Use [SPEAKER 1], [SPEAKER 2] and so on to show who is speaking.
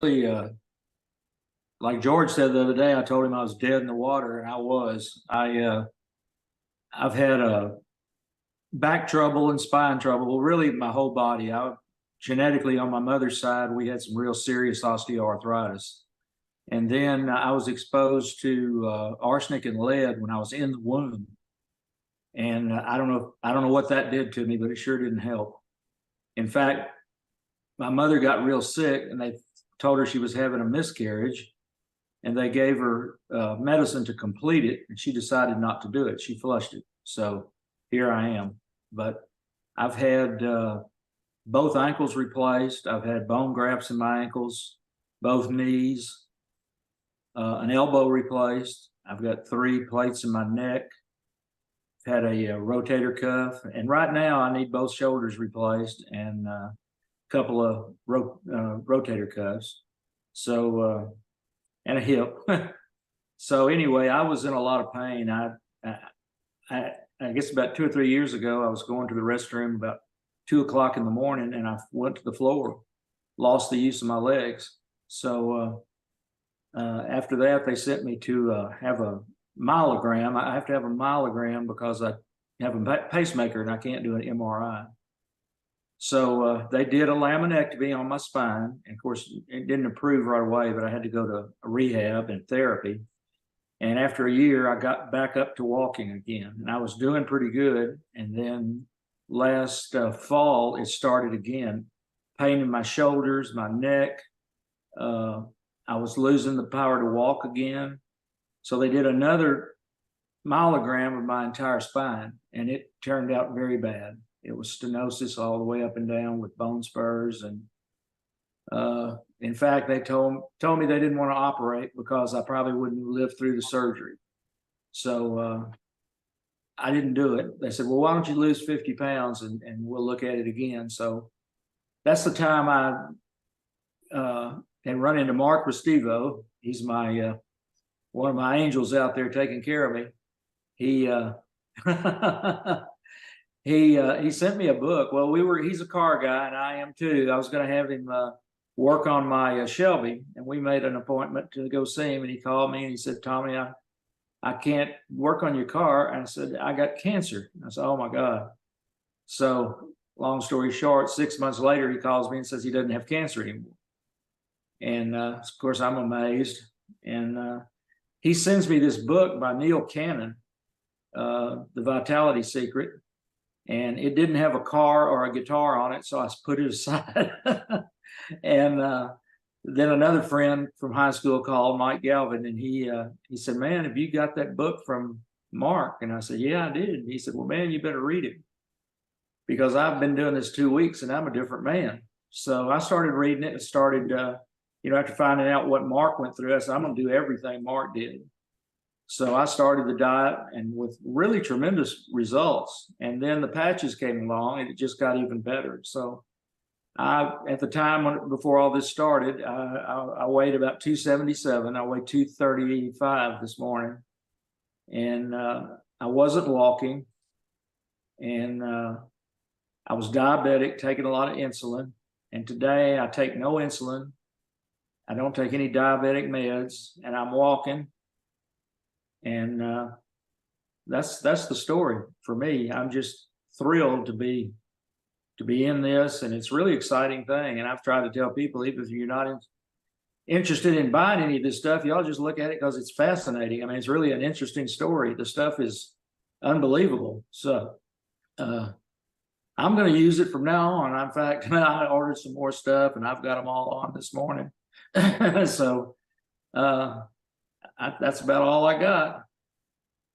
[SPEAKER 1] Really, like George said the other day, I told him I was dead in the water, and I was. I've had back trouble and spine trouble. Well, really, my whole body. I genetically on my mother's side, we had some real serious osteoarthritis, and then I was exposed to arsenic and lead when I was in the womb, and I don't know what that did to me, but it sure didn't help. In fact, my mother got real sick, and they told her she was having a miscarriage, and they gave her medicine to complete it, and she decided not to do it. She flushed it. So here I am. But I've had both ankles replaced. I've had bone grafts in my ankles, both knees, an elbow replaced. I've got 3 plates in my neck. I've had a rotator cuff, and right now I need both shoulders replaced and a couple of rotator cuffs. So and a hip. So anyway, I was in a lot of pain. I guess about 2 or 3 years ago, I was going to the restroom about 2 o'clock in the morning, and I went to the floor, lost the use of my legs. So after that, they sent me to have a myelogram. I have to have a myelogram because I have a pacemaker and I can't do an MRI. So they did a laminectomy on my spine. And of course, it didn't improve right away, but I had to go to rehab and therapy. And after a year, I got back up to walking again, and I was doing pretty good. And then last fall, it started again. Pain in my shoulders, my neck. I was losing the power to walk again. So they did another myelogram of my entire spine, and it turned out very bad. It was stenosis all the way up and down with bone spurs. And in fact, they told me they didn't want to operate because I probably wouldn't live through the surgery. So I didn't do it. They said, well, why don't you lose 50 pounds and we'll look at it again. So that's the time I had run into Mark Restivo. He's my one of my angels out there taking care of me. He he sent me a book. Well, he's a car guy, and I am too. I was going to have him work on my Shelby, and we made an appointment to go see him. And he called me and he said, Tommy, I can't work on your car. And I said, I got cancer. I said, oh my God. So long story short, 6 months later, he calls me and says he doesn't have cancer anymore. And of course, I'm amazed. And he sends me this book by Neil Cannon, The Vitality Secret. And it didn't have a car or a guitar on it, so I put it aside. And then another friend from high school called, Mike Galvin, and he said, man, have you got that book from Mark? And I said, yeah, I did. And he said, well, man, you better read it, because I've been doing this 2 weeks and I'm a different man. So I started reading it and started, after finding out what Mark went through, I said, I'm going to do everything Mark did. So I started the diet, and with really tremendous results. And then the patches came along and it just got even better. So at the time before all this started, I weighed about 277. I weighed 235 this morning. And I wasn't walking. And I was diabetic, taking a lot of insulin. And today I take no insulin. I don't take any diabetic meds, and I'm walking. And that's the story for me. I'm just thrilled to be in this, and it's a really exciting thing. And I've tried to tell people, even if you're not interested in buying any of this stuff, y'all just look at it because it's fascinating. I mean, it's really an interesting story. The stuff is unbelievable. So I'm going to use it from now on. In fact, I ordered some more stuff, and I've got them all on this morning. So that's about all I got.